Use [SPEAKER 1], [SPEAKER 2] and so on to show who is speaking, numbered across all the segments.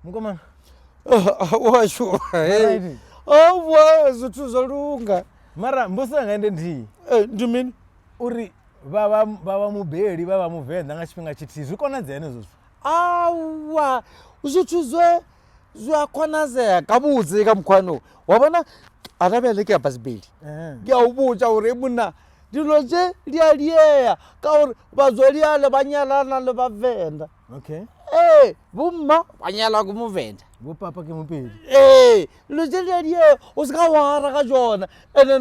[SPEAKER 1] Mkomana.
[SPEAKER 2] Washo. Zwithu zalunga.
[SPEAKER 1] Mara mbusa ngaende ndi.
[SPEAKER 2] Ndimini
[SPEAKER 1] Uri baba mubeli baba muvenda nga tshifhinga tshithihi zwi konadzea zwithu.
[SPEAKER 2] Awa zwithu zwa konadzea kabudzi ka mkhwano wabona arabele ke basibeli ke a ubutsa uri monna dilo tse liya ka uri bazoliale banyalana le bavenda.
[SPEAKER 1] Okay.
[SPEAKER 2] Bomma banyala go muvenda
[SPEAKER 1] Bo papa ke mopedi.
[SPEAKER 2] Lo tse liya o se ka wara ka jona ene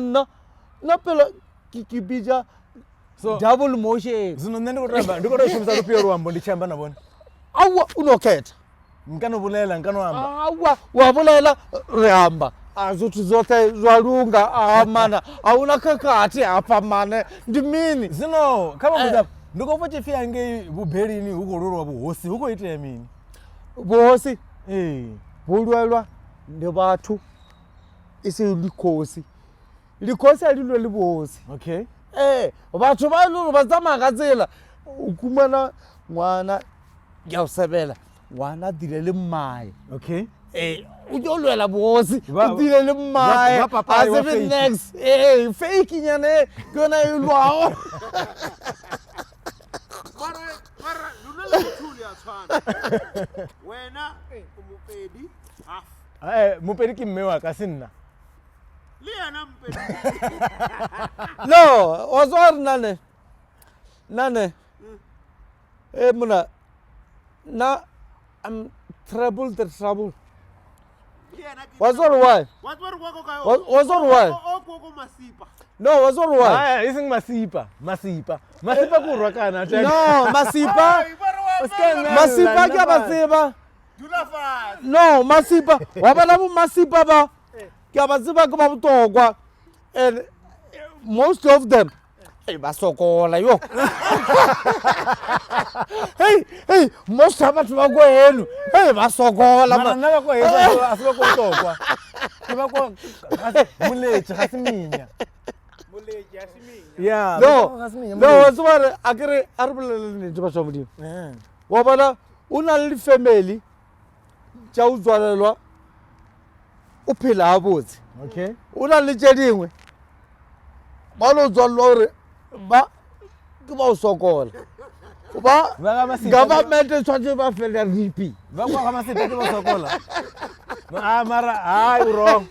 [SPEAKER 2] na pela ke bija
[SPEAKER 1] So
[SPEAKER 2] double motion.
[SPEAKER 1] Zino nne ndiko shumisa rupio ruambo ndichamba na bona.
[SPEAKER 2] Awa unokhetha.
[SPEAKER 1] Nkano bulela nkano amba.
[SPEAKER 2] Awa wabulela rihamba. Azuthu zothe zwalunga mana awuna khakhathi apha mane ndimini.
[SPEAKER 1] Zino kama muda ndiko pochifia nge bubeli ni huko rorwa buhosi huko ite mini.
[SPEAKER 2] Buhosi
[SPEAKER 1] bulwelwa
[SPEAKER 2] ndi vhathu isi likhosi. Likhosi alilo libuhosi.
[SPEAKER 1] Okay.
[SPEAKER 2] Vhathu ba lulu ba tsamaya ka tsela o kumana ngwana ya usebela ngwana dire le mmae.
[SPEAKER 1] Okay.
[SPEAKER 2] O tlo lwela bosi o dire le mmae a se next fake nyane kona e lwao.
[SPEAKER 3] Mara luna le mthuli a tshwana. Wena umupedi half.
[SPEAKER 1] Mupedi ke mme wa ka sinna.
[SPEAKER 3] Liana mpedi.
[SPEAKER 2] No, wazwari nane. Muna na I'm trouble. Wazwari why?
[SPEAKER 3] Wazwari wako kayo.
[SPEAKER 2] Wazwari why?
[SPEAKER 3] Okoko masipa.
[SPEAKER 2] No, wazwari why?
[SPEAKER 1] Ising masipa kurwa kana tena.
[SPEAKER 2] No, masipa ke abatseba.
[SPEAKER 3] Dula fast.
[SPEAKER 2] No, masipa wabana bo masipa ba ke abatseba ke ba botokwa and most of them basokola yo. Hey, most of batho ba go heno basokola
[SPEAKER 1] Mana nna ko hesa asiba ko tokwa. Ke ba ko muleche ga seminya.
[SPEAKER 3] Muleche ya siminya.
[SPEAKER 1] Yeah.
[SPEAKER 2] No, wazwari akere aribulele ne ba somodi. Wa bona una le family tja uzwalelwa o phela a botse.
[SPEAKER 1] Okay.
[SPEAKER 2] Una le tje dingwe ba lo zwalwa ore ba ke ba o sokola ba government e tshwantse ba fela RDP
[SPEAKER 1] ba kwa kama se tete ba sokola. Mara wrong.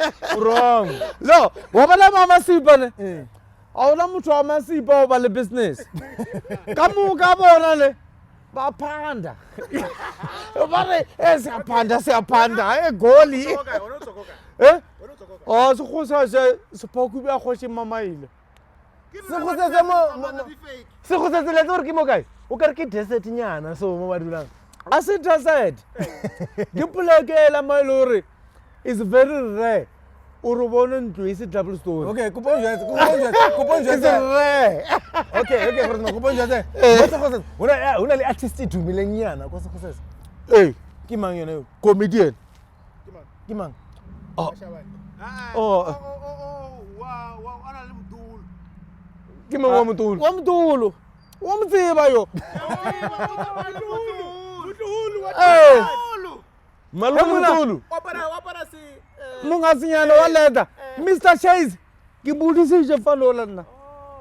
[SPEAKER 2] No wa bana mama sipa ne a ona motho wa masipa o ba le business ka mo ka bona le ba phanda ba re se phanda goli se go sa se phoku ba go se mamaile
[SPEAKER 1] Se go se le tsore ke mo kae o ka re ke desert nyana so mo ba dulang.
[SPEAKER 2] a se desert ke polekela mo lore is very rare o re bone ntlo e se double story.
[SPEAKER 1] Okay, kuponjwa.
[SPEAKER 2] It's rare.
[SPEAKER 1] Okay, for no kuponjwa se. What's the una le artist dumile nyana kwa se go se. Ke mang yona yo?
[SPEAKER 2] Comedian.
[SPEAKER 1] Ke mang?
[SPEAKER 3] Wow, ana le mdulu.
[SPEAKER 1] Ke mang wa motolo?
[SPEAKER 2] Wa mdulu. Wa mtsiba yo.
[SPEAKER 1] Malume motolo.
[SPEAKER 3] Wapara si
[SPEAKER 2] Mungasinyana wa leda. Mr. Chase. Ke budisitse falola nna.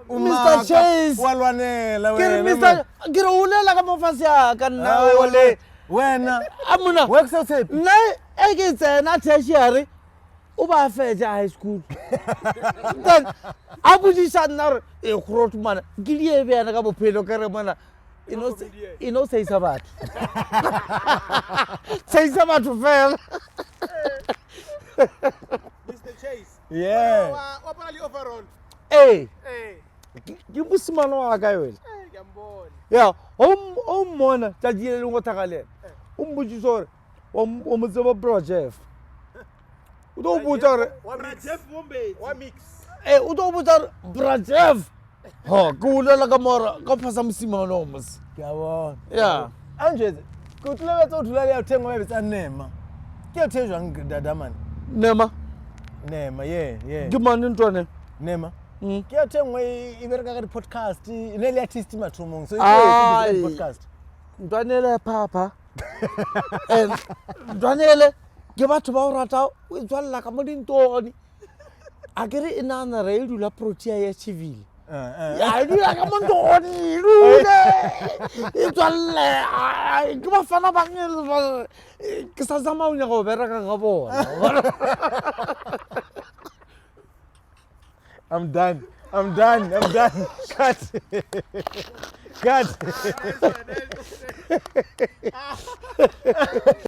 [SPEAKER 2] Mr. Chase.
[SPEAKER 1] Walwanela
[SPEAKER 2] Ke
[SPEAKER 1] wena.
[SPEAKER 2] Mr. Ke re ulela ka mofasi ya ka nna ole.
[SPEAKER 1] Wena.
[SPEAKER 2] Amuna.
[SPEAKER 1] Work so safe.
[SPEAKER 2] Nna e ke tsena tertiary o ba fetsa high school. Then a budisa nna re e khorot mana. Ke die bana ka bophelo ke re mana ino say sabat. Say sabat fela.
[SPEAKER 3] Mr. Chase.
[SPEAKER 1] Yeah.
[SPEAKER 3] Wapara li overall.
[SPEAKER 2] Ke busimano wa ka yo.
[SPEAKER 3] Ngiyambona.
[SPEAKER 2] Ya, mona tjadile le ngo thakale. Umbutsi sore o motseba project. O do butsa re
[SPEAKER 3] Wa Jeff Wombe wa mix.
[SPEAKER 2] o do butsa project. Ha, ke ulela ka mora ka phasa mosimano mos.
[SPEAKER 1] Ke a bona.
[SPEAKER 2] Ya.
[SPEAKER 1] Anje ke tlebe tso thula le ya thengo ya betsa nema. Ke thejwang dadamane.
[SPEAKER 2] Nema.
[SPEAKER 1] Nema, yeah.
[SPEAKER 2] Ke mane ntwane.
[SPEAKER 1] Nema. Ke ya thengwe e bereka ka di podcast, ne le artist mathomong. So
[SPEAKER 2] Ai.
[SPEAKER 1] podcast.
[SPEAKER 2] Ntwane le papa. and jwanele ke batho ba o rata o e tswalela ka mo dintoni a kere e nana re e dula protea ya civile ya e dula ka mo ntoni dule e tswalela ke bafana ba ngele ke sa zama o nyaka go bereka ga bona
[SPEAKER 1] I'm done. Cut.